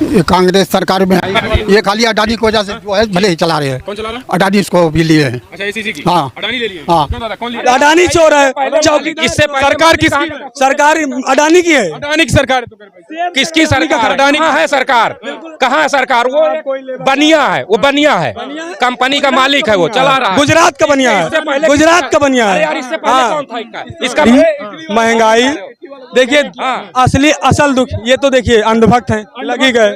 ये कांग्रेस सरकार में है। ये खाली अडानी की वजह से जो है भले ही चला रहे हैं। कौन चला रहा है? अडानी इसको भी लिए हैं। अच्छा एसीसी की। हाँ। अडानी ले लिए। हाँ। क्यों दादा, कौन लिया? अडानी चोर है। चौकी इससे सरकार किसकी? सरकार अडानी की है। अडानी की सरकार है तो किसकी सरकार? अडानी कहाँ है सरकार? कहाँ है सरकार? वो बनिया है, वो बनिया है, कंपनी का मालिक है, वो चला रहा है। गुजरात का बनिया है, गुजरात का बनिया अरे है। यार इससे पहले कौन था इसका? महंगाई देखिए, असली असल दुख ये तो देखिए, अंधभक्त हैं, लगी गए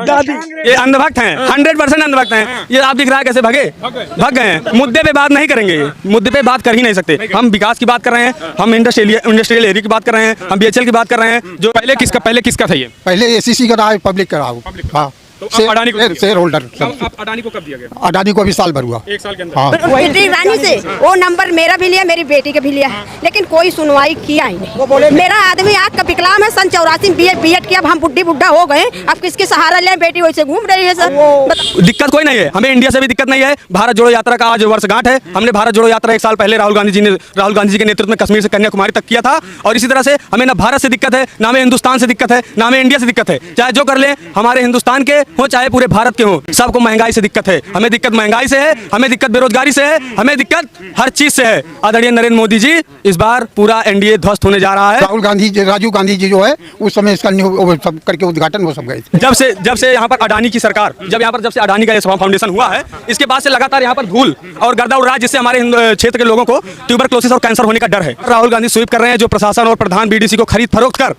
दादी, ये अंधभक्त हैं, 100% अंधभक्त हैं। ये आप दिख रहा है कैसे भाग गए हैं। मुद्दे पे बात नहीं करेंगे, ये मुद्दे पे बात कर ही नहीं सकते। हम विकास की बात कर रहे हैं, हम इंडस्ट्रियल एरिया की बात कर रहे हैं, हम बीएचएल की बात कर रहे हैं। जो पहले किसका था ये? पहले एसीसी का रहा है, पब्लिक का रहा। हाँ, तो अडानी को शेयर होल्डर। आप अडानी को कब दिया गया? अडानी को अभी साल भर हुआ, 1 साल के अंदर। हाँ। वही रानी से वो नंबर मेरा भी लिया, मेरी बेटी का भी लिया, लेकिन कोई सुनवाई किया ही नहीं। मेरा आदमी आग का विकलांग है, सन 84 में बीएड किया, अब हम बुढ़ा हो गए, अब किसके सहारा ले? बेटी वैसे घूम रही है सर। दिक्कत कोई नहीं है, हमें इंडिया से भी दिक्कत नहीं है। भारत जोड़ो यात्रा का आज वर्षगांठ है। हमने भारत जोड़ो यात्रा 1 साल पहले राहुल गांधी जी के नेतृत्व में कश्मीर से कन्याकुमारी तक किया था। और इसी तरह से हमें ना भारत से दिक्कत है, ना हमें हिंदुस्तान से दिक्कत है, ना हमें इंडिया से दिक्कत है। चाहे जो कर ले, हमारे हिंदुस्तान के हो चाहे पूरे भारत के हो, सबको महंगाई से दिक्कत है। हमें दिक्कत महंगाई से है, हमें दिक्कत बेरोजगारी से है, हमें दिक्कत हर चीज से है। आदरणीय नरेंद्र मोदी जी, इस बार पूरा एनडीए ध्वस्त होने जा रहा है। राहुल गांधी, राजीव गांधी जी जो है उस समय इसका सब करके उद्घाटन वो सब गए थे। जब से यहाँ पर अडानी की सरकार, जब से अडानी का फाउंडेशन हुआ है, इसके बाद से लगातार यहाँ पर धूल और गर्दा उड़ रहा है, जिससे हमारे क्षेत्र के लोगों को ट्यूबरक्लोसिस और कैंसर होने का डर है। राहुल गांधी स्वीप कर रहे हैं, जो प्रशासन और प्रधान बीडीसी को खरीद फरोख्त कर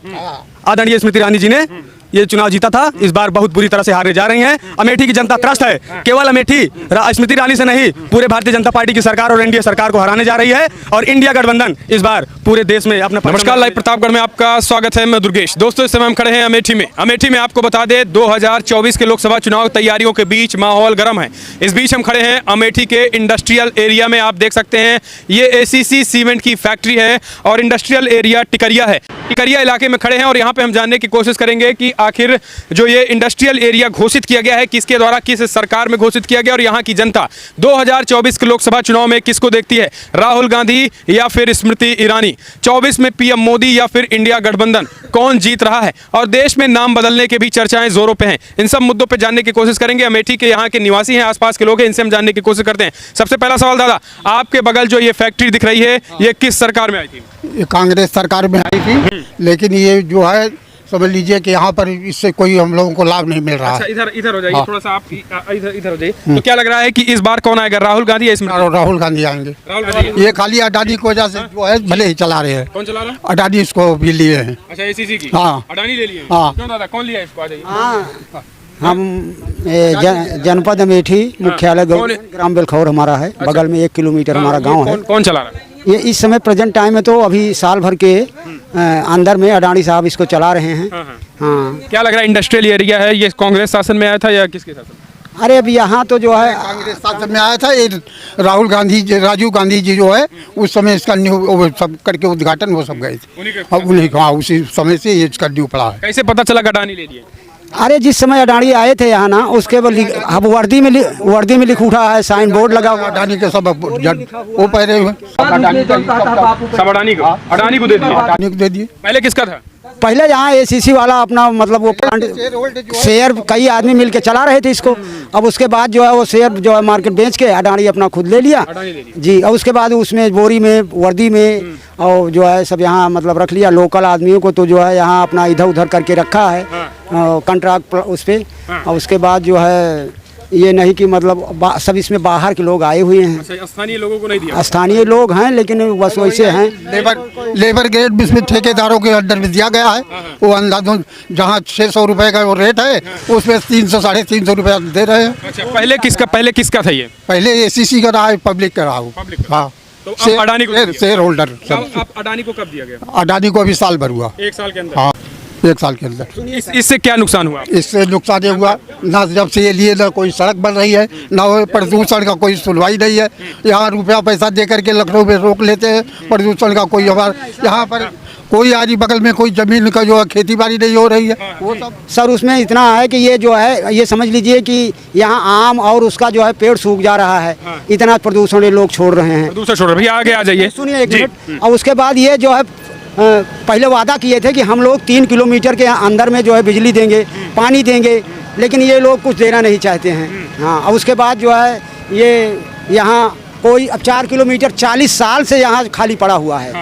आदरणीय स्मृति ईरानी जी ने ये चुनाव जीता था। इस बार बहुत बुरी तरह से हारने जा रही हैं। अमेठी की जनता त्रस्त है। केवल अमेठी स्मृति ईरानी से नहीं, पूरे भारतीय जनता पार्टी की सरकार और एनडीए सरकार को हराने जा रही है। और इंडिया गठबंधन इस बार पूरे देश में अपना। नमस्कार, लाइव प्रतापगढ़ में आपका स्वागत है। मैं दुर्गेश। दोस्तों, इस समय हम खड़े हैं अमेठी में आपको बता दें 2024 के लोकसभा चुनाव तैयारियों के बीच माहौल गर्म है। इस बीच हम खड़े हैं अमेठी के इंडस्ट्रियल एरिया में। आप देख सकते हैं ये एसीसी सीमेंट की फैक्ट्री है और इंडस्ट्रियल एरिया टिकरिया है। टिकरिया इलाके में खड़े हैं और यहाँ पे हम जानने की कोशिश करेंगे कि आखिर जो ये इंडस्ट्रियल एरिया घोषित किया गया है, किसके द्वारा, किस सरकार में घोषित किया गया और यहाँ की जनता 2024 के लोकसभा चुनाव में किसको देखती है, राहुल गांधी या फिर स्मृति ईरानी। 24 में पीएम मोदी या फिर इंडिया गठबंधन, कौन जीत रहा है? और देश में नाम बदलने के भी चर्चाएं जोरों पे हैं। इन सब मुद्दों पे जानने की कोशिश करेंगे। अमेठी के यहाँ के निवासी हैं, आसपास के लोग हैं, इनसे हम जानने की कोशिश करते हैं। सबसे पहला सवाल दादा, आपके बगल जो ये फैक्ट्री दिख रही है, ये किस सरकार में आई थी? ये कांग्रेस सरकार में आई थी, लेकिन ये जो है समझ लीजिए कि यहाँ पर इससे कोई हम लोगों को लाभ नहीं मिल रहा है। इधर हो जाइए, थोड़ा सा आप इधर हो जाइए। तो क्या लग रहा है कि इस बार कौन आएगा, राहुल गांधी या स्मृति? राहुल गांधी आएंगे। राहुल गांधी। ये खाली अडानी की वजह से जो है भले ही चला रहे हैं। कौन चला रहा है? अडानी इसको भी लिए हैं। अच्छा एसीसी की। हाँ। अडानी ले लिए। हाँ। क्यों दादा, कौन लिया इसको? आ जाइए। हम जनपद अमेठी मुख्यालय ग्राम बेलखौर हमारा है। बगल में 1 किलोमीटर हमारा गांव है। कौन चला रहा है? ये इस समय प्रेजेंट टाइम में तो अभी साल भर के अंदर में अडानी साहब इसको चला रहे हैं। हाँ। क्या लग रहा है, इंडस्ट्रियल एरिया है, ये कांग्रेस शासन में आया था या किसके शासन? अरे अब यहाँ तो जो है कांग्रेस शासन में आया था। ये राहुल गांधी, राजीव गांधी जी जो है उस समय इसका वो सब करके उद्घाटन वो सब गए थे। उन्हीं का उसी समय से ये इसका न्यू पड़ा है। कैसे पता चला अडानी ले लिए? अरे जिस समय अडानी आए थे यहाँ ना, उसके अब वर्दी में लिख उठा है, साइन बोर्ड लगा हुआ। अडानी के सब वो पहले हुए सब अडानी को दे दिए। अडानी को दे दिए। पहले किसका था? पहले यहाँ एसीसी वाला अपना मतलब वो शेयर कई आदमी मिलके चला रहे थे इसको। अब उसके बाद जो है वो शेयर जो है मार्केट बेच के अडानी अपना खुद ले लिया जी। और उसके बाद उसमें बोरी में, वर्दी में और जो है सब यहाँ मतलब रख लिया। लोकल आदमियों को तो जो है यहाँ अपना इधर उधर करके रखा है कॉन्ट्रैक्ट उस पर। और उसके बाद जो है ये नहीं कि मतलब सब इसमें बाहर के लोग आए हुए हैं। स्थानीय लोगों को नहीं दिया? स्थानीय लोग हैं लेकिन बस वैसे हैं। लेबर ग्रेड इसमें ठेकेदारों के अंडर में दिया गया है। वो अंदाजों जहाँ 600 रुपए का वो रेट है, उसमें 300 साढ़े 300 रुपया दे रहे हैं। अच्छा, पहले किसका था ये? पहले एसीसी का रहा है, पब्लिक का रहा हो। हाँ। तो अब अडानी को शेयर होल्डर। अब अडानी को कब दिया गया? अडानी को अभी साल भर हुआ, 1 साल के अंदर। हाँ, 1 साल के अंदर। इससे क्या नुकसान हुआ? इससे नुकसान ये हुआ ना, जब से ये लिए ना कोई सड़क बन रही है, ना प्रदूषण का कोई सुनवाई नहीं है। यहाँ रुपया पैसा दे करके लखनऊ में रोक लेते हैं, प्रदूषण का कोई हमारे यहाँ पर कोई आरी बगल में कोई जमीन का जो है खेती बाड़ी नहीं हो रही है। वो सब सर उसमें इतना है कि ये जो है ये समझ लीजिए कि यहाँ आम और उसका जो है पेड़ सूख जा रहा है। इतना प्रदूषण ये लोग छोड़ रहे हैं। प्रदूषण छोड़ रहे। भैया आगे आ जाइए, सुनिए 1 मिनट। और उसके बाद ये जो है पहले वादा किए थे कि हम लोग 3 किलोमीटर के अंदर में जो है बिजली देंगे, पानी देंगे, लेकिन ये लोग कुछ देना नहीं चाहते हैं। हाँ, और उसके बाद जो है ये यहाँ कोई अब 4 किलोमीटर 40 साल से यहाँ खाली पड़ा हुआ है।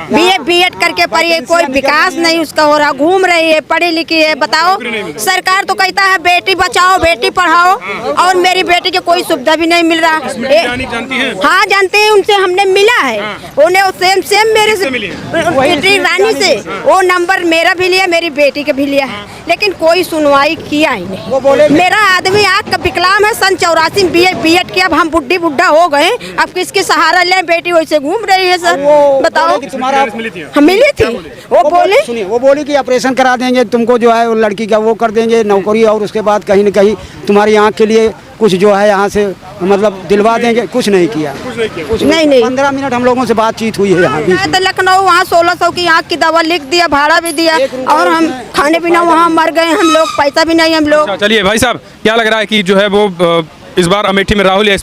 बीएड करके पढ़ी है, कोई विकास नहीं उसका हो रहा, घूम रही है, पढ़ी लिखी है। बताओ, सरकार तो कहता है बेटी बचाओ बेटी पढ़ाओो, और मेरी बेटी के कोई सुविधा भी नहीं मिल रहा। जानती हैं? हाँ जानते हैं, उनसे हमने मिला है। उन्हें सेम मेरे से स्मृति रानी से वो नंबर मेरा भी लिया, मेरी बेटी के भी लिया है, लेकिन कोई सुनवाई किया ही नहीं। मेरा आदमी आँख का विकलांग है, सन 84 बीएड किया, अब हम बुढ़ी बुढ़ा हो गए, अब किसके सहारा ले, बेटी वैसे घूम रही है। सर बताओ, हम मिली थी, वो बोले सुनिए, वो बोली कि ऑपरेशन करा देंगे तुमको, जो है वो लड़की का वो कर देंगे नौकरी, और उसके बाद कहीं न कहीं तुम्हारी आँख के लिए कुछ जो है यहाँ से मतलब दिलवा देंगे। कुछ नहीं किया, कुछ नहीं। 15 मिनट हम लोगों से बातचीत हुई है यहाँ तो लखनऊ, वहाँ 1600 की आँख की दवा लिख दिया, भाड़ा भी दिया, और हम खाने पीना वहाँ मर गए हम लोग, पैसा भी नहीं हम लोग। चलिए भाई साहब, क्या लग रहा है कि जो है वो इस बार अमेठी में राहुल या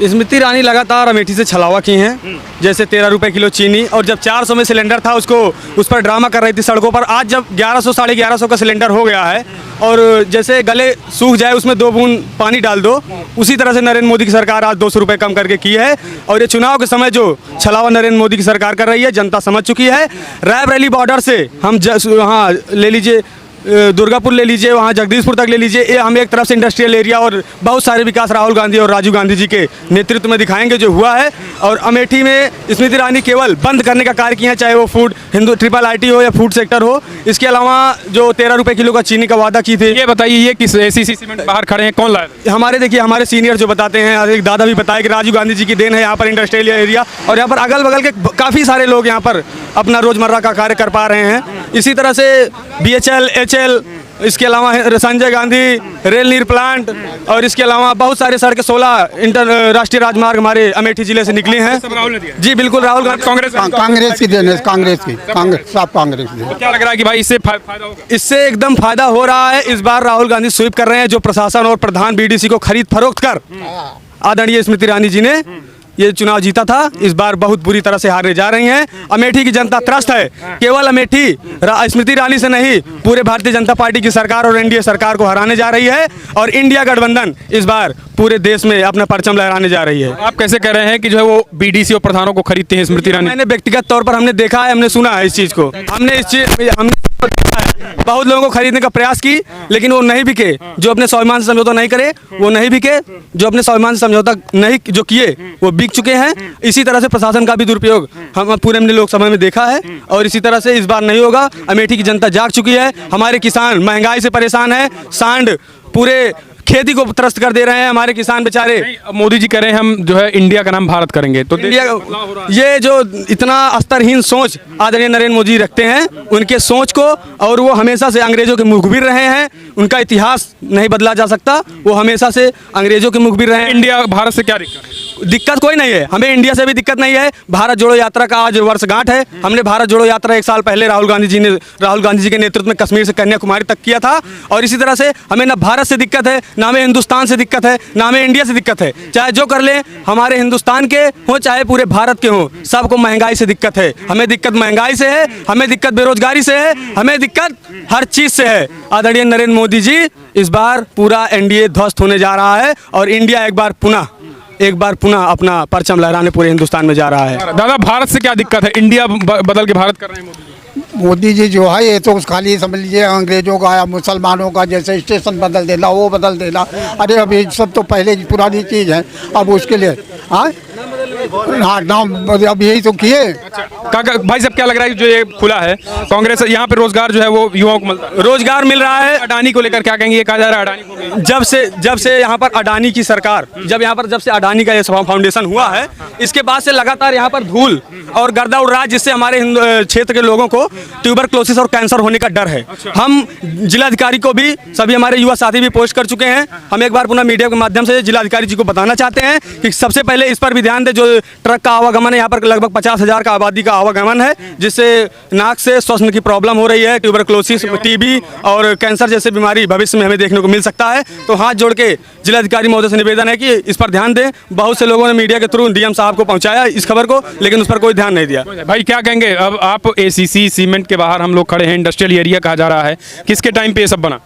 स्मृति रानी लगातार अमेठी से छलावा की हैं। जैसे 13 रुपए किलो चीनी, और जब 400 में सिलेंडर था उसको उस पर ड्रामा कर रही थी सड़कों पर। आज जब 1100 साढ़े 1100 का सिलेंडर हो गया है, और जैसे गले सूख जाए उसमें 2 बूंद पानी डाल दो, उसी तरह से नरेंद्र मोदी की सरकार आज 200 रुपये कम करके की है। और ये चुनाव के समय जो छलावा नरेंद्र मोदी की सरकार कर रही है, जनता समझ चुकी है। रायबरेली बॉर्डर से हम वहाँ ले लीजिए, दुर्गापुर ले लीजिए, वहाँ जगदीशपुर तक ले लीजिए, ये हम एक तरफ से इंडस्ट्रियल एरिया और बहुत सारे विकास राहुल गांधी और राजीव गांधी जी के नेतृत्व में दिखाएंगे जो हुआ है। और अमेठी में स्मृति ईरानी केवल बंद करने का कार्य किया, चाहे वो फूड IIIT हो या फूड सेक्टर हो। इसके अलावा जो 13 रुपये किलो का चीनी का वादा की थी, ये बताइए, ये किस ACC सीमेंट बाहर खड़े हैं, कौन लाया? हमारे देखिए, हमारे सीनियर जो बताते हैं, एक दादा भी बताया कि राजीव गांधी जी की देन है यहाँ पर इंडस्ट्रियल एरिया, और यहाँ पर अगल बगल के काफ़ी सारे लोग यहाँ पर अपना रोजमर्रा का कार्य कर पा रहे हैं। इसी तरह से BHL, HL, इसके अलावा संजय गांधी रेल नीर प्लांट, और इसके अलावा बहुत सारे सड़कें 16 राष्ट्रीय राजमार्ग हमारे अमेठी जिले से निकली हैं। जी बिल्कुल, राहुल गांधी कांग्रेस की देन है, कांग्रेस सब कांग्रेस की। क्या लग रहा है कि भाई इससे फायदा होगा? इससे एकदम फायदा हो रहा है। इस बार राहुल गांधी स्वीप कर रहे हैं, जो प्रशासन और प्रधान BDC को खरीद फरोख्त कर आदरणीय स्मृति ईरानी जी ने ये चुनाव जीता था, इस बार बहुत बुरी तरह से हारने जा रही हैं। अमेठी की जनता त्रस्त है। केवल अमेठी स्मृति ईरानी से नहीं, पूरे भारतीय जनता पार्टी की सरकार और NDA सरकार को हराने जा रही है, और इंडिया गठबंधन इस बार पूरे देश में अपना परचम लहराने जा रही है। आप कैसे कह रहे हैं कि जो है वो BDC और प्रधानों को खरीदते हैं स्मृति ईरानी? मैंने व्यक्तिगत तौर पर हमने देखा है, हमने सुना है इस चीज़ को, हमने बहुत लोगों को खरीदने का प्रयास की, लेकिन वो नहीं बिके। जो अपने स्वाभिमान से समझौता नहीं करे वो नहीं बिके, जो अपने स्वाभिमान से समझौता नहीं जो किए वो बिक चुके हैं। इसी तरह से प्रशासन का भी दुरुपयोग हम पूरे हमने लोकसभा में देखा है, और इसी तरह से इस बार नहीं होगा। अमेठी की जनता जाग चुकी है। हमारे किसान महंगाई से परेशान है, सांड पूरे खेती को त्रस्त कर दे रहे हैं हमारे किसान बेचारे। मोदी जी कह रहे हैं हम जो है इंडिया का नाम भारत करेंगे, तो इंडिया, ये जो इतना स्तरहीन सोच आदरणीय नरेंद्र मोदी रखते हैं, उनके सोच को, और वो हमेशा से अंग्रेजों के मुखबिर रहे हैं, उनका इतिहास नहीं बदला जा सकता, वो हमेशा से अंग्रेजों के मुखबिर रहे हैं। इंडिया भारत से क्या दिक्कत है? दिक्कत कोई नहीं है, हमें इंडिया से भी दिक्कत नहीं है। भारत जोड़ो यात्रा का आज वर्षगांठ है। हमने भारत जोड़ो यात्रा 1 साल पहले राहुल गांधी जी के नेतृत्व में कश्मीर से कन्याकुमारी तक किया था, और इसी तरह से हमें ना भारत से दिक्कत है, ना हमें हिंदुस्तान से दिक्कत है, ना हमें इंडिया से दिक्कत है। चाहे जो कर लें, हमारे हिंदुस्तान के हो चाहे पूरे भारत के हो, सबको महंगाई से दिक्कत है। हमें दिक्कत महंगाई से है, हमें दिक्कत बेरोजगारी से है, हमें दिक्कत हर चीज से है। आदरणीय नरेंद्र मोदी जी, इस बार पूरा NDA ध्वस्त होने जा रहा है, और इंडिया एक बार पुनः अपना परचम लहराने पूरे हिंदुस्तान में जा रहा है। दादा, भारत से क्या दिक्कत है? इंडिया बदल के भारत कर रहे हैं मोदी जी जो है, ये तो खाली समझ लीजिए अंग्रेजों का या मुसलमानों का, जैसे स्टेशन बदल देना, वो बदल देना। अरे अब ये सब तो पहले की पुरानी चीज़ है, अब उसके लिए हाँ नाम अब यही तो किए। भाई साहब, क्या लग रहा है जो ये खुला है कांग्रेस, यहाँ पे रोजगार जो है वो युवाओं को मिलता है? रोजगार मिल रहा है। अडानी को लेकर क्या कहेंगे? ये कहा जा रहा है अडानी को, जब से यहाँ पर अडानी की सरकार, जब से अडानी का ये फाउंडेशन हुआ है, इसके बाद से लगातार यहाँ पर धूल और गर्दा उड़ रहा है, जिससे हमारे क्षेत्र के लोगों को ट्यूबरक्लोसिस और कैंसर होने का डर है। हम जिलाधिकारी को भी, सभी हमारे युवा साथी भी पोस्ट कर चुके हैं। हम एक बार पुनः मीडिया के माध्यम से जिलाधिकारी जी को बताना चाहते हैं कि सबसे पहले इस पर भी ध्यान दें। जो ट्रक का आवागमन है, यहाँ पर लगभग 50,000 का आबादी का आवागमन है, जिससे नाक से श्वसन की प्रॉब्लम हो रही है, ट्यूबरक्लोसिस, टीबी और कैंसर जैसे बीमारी भविष्य में हमें देखने को मिल सकता है। तो हाथ जोड़ के जिलाधिकारी महोदय से निवेदन है कि इस पर ध्यान दें। बहुत से लोगों ने मीडिया के थ्रू डीएम साहब को पहुंचाया इस खबर को, लेकिन उस पर कोई ध्यान नहीं दिया। भाई क्या कहेंगे, अब आप एसीसी सीमेंट के बाहर हम लोग खड़े हैं, इंडस्ट्रियल एरिया कहा जा रहा है, किसके टाइम पे ये सब बना?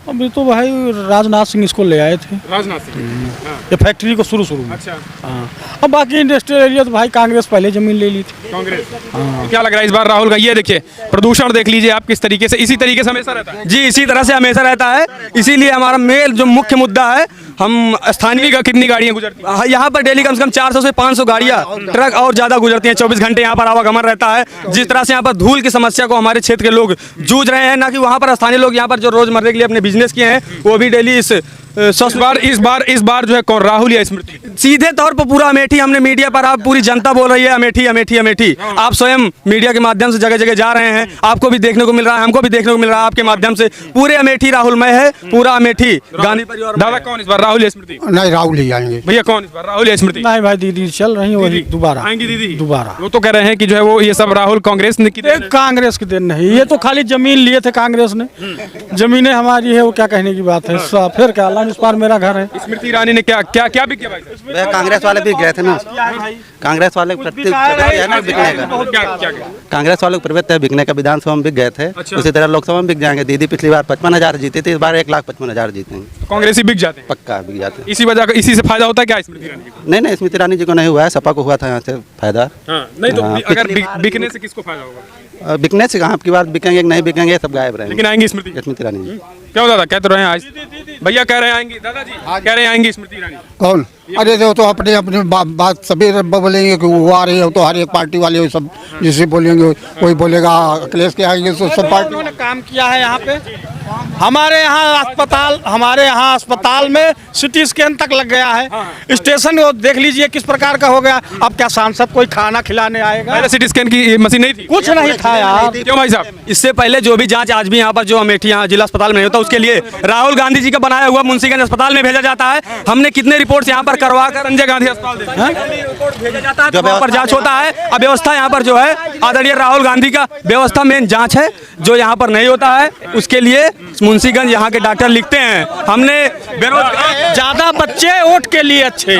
अभी तो भाई राजनाथ सिंह इसको ले आए थे, राजनाथ सिंह। ये फैक्ट्री को शुरू में। अच्छा, हाँ, अब बाकी इंडस्ट्रियल एरिया तो भाई कांग्रेस पहले जमीन ले ली थी। कांग्रेस। तो क्या लग रहा है इस बार राहुल का? ये देखिए प्रदूषण देख लीजिए आप किस तरीके से, इसी तरीके से हमेशा रहता है। जी, इसी तरह से हमेशा रहता है। इसीलिए हमारा मेन जो मुख्य मुद्दा है, हम स्थानीय का कितनी गाड़ियां गुजरती हैं? यहाँ पर डेली कम से कम 400 से 500 गाड़ियाँ, ट्रक और ज़्यादा गुजरती हैं। 24 घंटे यहाँ पर आवागमन रहता है। जिस तरह से यहाँ पर धूल की समस्या को हमारे क्षेत्र के लोग जूझ रहे हैं, ना कि वहाँ पर स्थानीय लोग यहाँ पर जो रोजमर्रा के लिए अपने बिजनेस किए हैं वो भी डेली इस इस बार जो है कौन, राहुल या स्मृति? सीधे तौर पर पूरा अमेठी, हमने मीडिया पर, आप पूरी जनता बोल रही है अमेठी अमेठी अमेठी। आप स्वयं मीडिया के माध्यम से जगह जगह जा रहे हैं, आपको भी देखने को मिल रहा है, हमको भी देखने को मिल रहा है आपके माध्यम से। पूरे अमेठी राहुलमय है, पूरा अमेठी गांधी परिवार। दादा कौन इस बार, राहुल या स्मृति? नहीं, राहुल ही आएंगे। भैया कौन इस बार, राहुल या स्मृति? नहीं भाई, दीदी चल रही है वही दोबारा आएंगी दीदी दोबारा। वो तो कह रहे हैं कि जो है वो ये सब राहुल कांग्रेस ने की। कांग्रेस के दिन नहीं, ये तो खाली जमीन लिए थे कांग्रेस ने, जमीनें हमारी है, वो क्या कहने की बात है। फिर क्या अल्लाह, इस बार मेरा घर है। स्मृति ईरानी ने क्या क्या क्या भी किया भाई? कांग्रेस वाले भी गए थे ना, कांग्रेस वाले प्रवृत्ति है ना बिकने का, कांग्रेस वाले प्रवृत्ति है बिकने का। विधानसभा में बिक गए थे, उसी तरह लोकसभा में बिक जाएंगे। दीदी पिछली बार 55,000 जीते थे, इस बार 1,55,000 जीतेंगे। कांग्रेसी बिक जाते हैं, पक्का बिक जाते हैं। इसी वजह का, इसी से फायदा होता है क्या स्मृति ईरानी को? नहीं, स्मृति ईरानी जी को नहीं हुआ है, सपा को हुआ था यहाँ से फायदा। नहीं तो अगर बिकने से किसको फायदा होगा? बिकने से कहाँ, आपकी बार बिकेंगे नहीं बिकेंगे सब गायब रहेंगे। लेकिन आएंगी स्मृति ईरानी जी। क्या दादा कह तो रहे हैं आज? भैया कह रहे हैं आएंगी, दादाजी कह रहे हैं आएंगी स्मृति ईरानी। कौन? अरे वो तो अपने अपने बात सभी बोलेंगे कि वो आ रही है, तो हर एक पार्टी वाले सब जिसे बोलेंगे, कोई बोलेगा अखिलेश के आएंगे, तो सब पार्टी। उन्होंने काम किया है यहाँ पे, हमारे यहाँ अस्पताल में सिटी स्कैन तक लग गया है। स्टेशन को देख लीजिए किस प्रकार का हो गया। अब क्या सांसद कोई खाना खिलाने आएगा? पहले सिटी स्कैन की मशीन नहीं थी, कुछ नहीं था यार। क्यों भाई साहब? इससे पहले जो भी जांच आज भी यहाँ पर जो अमेठी यहाँ जिला अस्पताल में नहीं होता, उसके लिए राहुल गांधी जी का बनाया हुआ मुंशीगंज अस्पताल में भेजा जाता है। हमने कितने रिपोर्ट यहाँ पर करवा कर संजय गांधी अस्पताल भेजा जाता है, तो वहाँ पर जांच होता है। अब व्यवस्था यहाँ पर जो है आदरणीय राहुल गांधी का व्यवस्था मेन जांच है, जो यहाँ पर नहीं होता है। उसके लिए मुंशीगंज यहाँ के डॉक्टर लिखते हैं। हमने बेरोजगार ज्यादा बच्चे वोट के लिए अच्छे,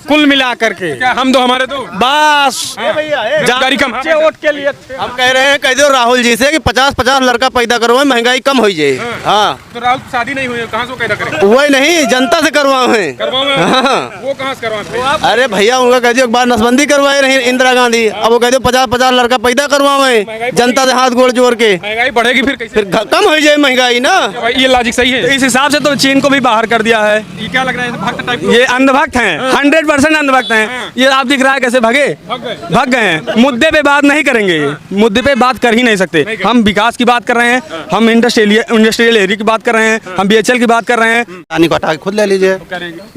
कुल मिला करके क्या हम दो हमारे दो बस बेरोजगारी कम। बच्चे वोट के लिए अच्छे। हम कह रहे हैं, कह दो राहुल जी से कि 50-50 लड़का पैदा करवाए, महंगाई कम हो जाए। हाँ, तो राहुल शादी नहीं हुई है, कहाँ से पैदा करें? वही नहीं, जनता से करवाए। वो कहाँ से करवाए? अरे भैया उनका कह दियो, एक बार नसबंदी करवाए रही इंदिरा गांधी, अब वो कह दो 50-50 लड़का पैदा करवाए, जनता से हाथ गोड़ जोड़ के। महंगाई बढ़ेगी फिर कैसे? फिर कम हो जाए महंगाई ना। भाई ये लॉजिक सही है। इस हिसाब से तो चीन को भी बाहर कर दिया है। ये क्या लग रहा है, भक्त टाइप? ये अंधभक्त हैं, 100% अंधभक्त हैं। ये आप दिख रहा है कैसे भाग गए हैं। मुद्दे पे बात नहीं करेंगे, ये मुद्दे पे बात कर ही नहीं सकते। हम विकास की बात कर रहे हैं, हम इंडस्ट्रियल एरिया की बात कर रहे हैं, हम BHL की बात कर रहे हैं। पानी को हटा के खुद ले लीजिए।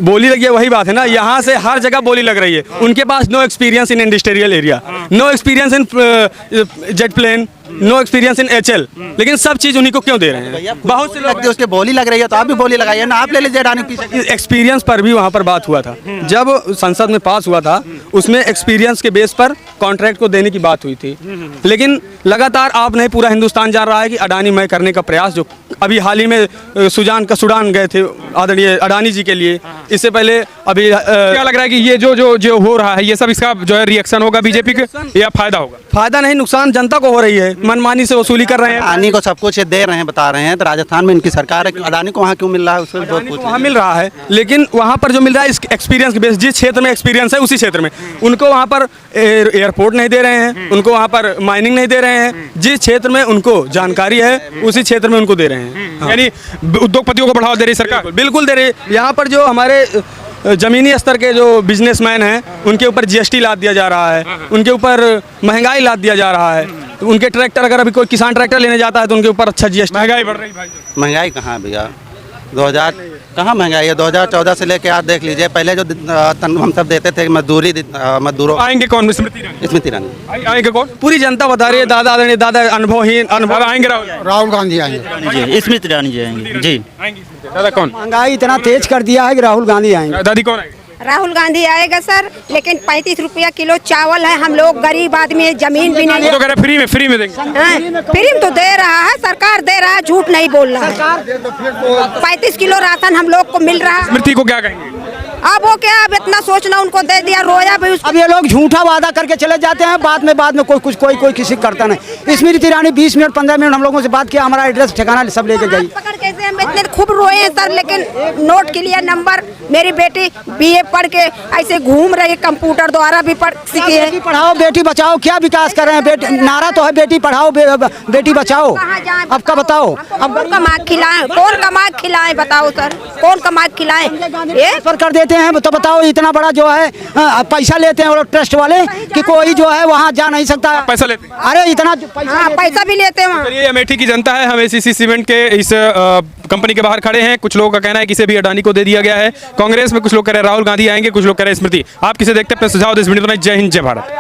बोली लगी है, वही बात है ना, यहाँ से हर जगह बोली लग रही है। उनके पास no experience in industrial area, no experience in jet plane, no experience in HL, लेकिन सब चीज उन्हीं को क्यों दे रहे हैं? बहुत से लोग उसके बोली लग रही है तो आप भी बोली लगाइए ना, आप ले लीजिए अडानी पीछे। एक्सपीरियंस पर भी वहाँ पर बात हुआ था, जब संसद में पास हुआ था, उसमें एक्सपीरियंस के बेस पर कॉन्ट्रैक्ट को देने की बात हुई थी। लेकिन लगातार आप नहीं, पूरा हिंदुस्तान जान रहा है कि अडानी मय करने का प्रयास, जो अभी हाल ही में सूडान गए थे आदरणीय अडानी जी के लिए, इससे पहले अभी क्या लग रहा है कि ये जो हो रहा है, ये सब इसका जो है रिएक्शन होगा बीजेपी के या फायदा होगा? फायदा नहीं, नुकसान जनता को हो रही है। मनमानी से वसूली कर रहे हैं, अडानी को सब कुछ दे रहे हैं, बता रहे हैं। तो राजस्थान में इनकी सरकार है, अडानी को वहाँ क्यों मिल रहा है? उसमें बहुत कुछ वहाँ मिल रहा है, लेकिन वहाँ पर जो मिल रहा है एक्सपीरियंस के बेस, जिस क्षेत्र में एक्सपीरियंस है उसी क्षेत्र में उनको वहाँ पर एयरपोर्ट नहीं दे रहे हैं, उनको वहाँ पर माइनिंग नहीं दे रहे हैं। जिस क्षेत्र में उनको जानकारी है उसी क्षेत्र में उनको दे रहे हैं। यानी उद्योगपतियों को बढ़ावा दे रही सरकार? बिल्कुल दे रही है। यहाँ पर जो हमारे जमीनी स्तर के जो बिजनेसमैन हैं, उनके ऊपर GST लाद दिया जा रहा है, उनके ऊपर महंगाई लाद दिया जा रहा है। उनके ट्रैक्टर, अगर अभी कोई किसान ट्रैक्टर लेने जाता है तो उनके ऊपर अच्छा GST। महंगाई बढ़ रही भाई? महंगाई कहाँ है भैया? 2000 कहाँ महंगाई है? 2014 से लेके आप देख लीजिए, पहले जो हम सब देते थे मजदूरों। आएंगे कौन? स्मृति ईरानी आएंगे कौन? पूरी जनता बता रही है, दादा अनुभवहीन आएंगे राहुल गांधी आएंगे, स्मृति ईरानी जी आएंगे जी। दादा कौन? महंगाई इतना तेज कर दिया है कि राहुल गांधी आएंगे। दादी कौन आएंगे? राहुल गांधी आएगा सर, लेकिन 35 रुपया किलो चावल है। हम लोग गरीब आदमी है, जमीन भी नहीं वो तो कह रहे फ्री में देंगे। है। फ्री में तो दे रहा है, सरकार दे रहा है, झूठ नहीं बोल रहा है। 35 किलो राशन हम लोग को मिल रहा है। स्मृति को क्या कहेंगे? अब वो क्या, अब इतना सोचना उनको दे दिया, रोया भी उसको। अब ये लोग झूठा वादा करके चले जाते हैं, बाद में कोई किसी करता नहीं। स्मृति ईरानी 20 मिनट 15 मिनट हम लोगों से बात किया, हमारा एड्रेस ठिकाना सब लेके गई। पकड़ कैसे हम इतने खूब रोए हैं सर, लेकिन नोट के लिए नंबर, मेरी बेटी BA पढ़ के ऐसे घूम रही है, कंप्यूटर द्वारा भी पढ़ सीखी है। बेटी पढ़ाओ बेटी बचाओ, क्या विकास कर रहे हैं? बेटी नारा तो है बेटी पढ़ाओ बेटी बचाओ। अब का बताओ, अब कौन कमा खिलाए, कौन कमा खिलाए बताओ सर, कौन कमा खिलाए? ये पर कर देते हैं तो बताओ, इतना बड़ा जो है पैसा लेते हैं वो लोग ट्रस्ट वाले कि कोई जो है वहाँ जा नहीं सकता। पैसा लेते हैं? अरे इतना हाँ, पैसा भी लेते हैं वहाँ। चलिए, अमेठी की जनता है, हम ACC सीमेंट के इस कंपनी के बाहर खड़े हैं। कुछ लोगों का कहना है कि इसे भी अडानी को दे दिया गया है। कांग्रेस में कुछ लोग कह रहे हैं राहुल गांधी आएंगे, कुछ लोग कह रहे हैं स्मृति। आप किसे देखते हैं? अपने सुझाव दें इस वीडियो में। जय हिंद, जय भारत।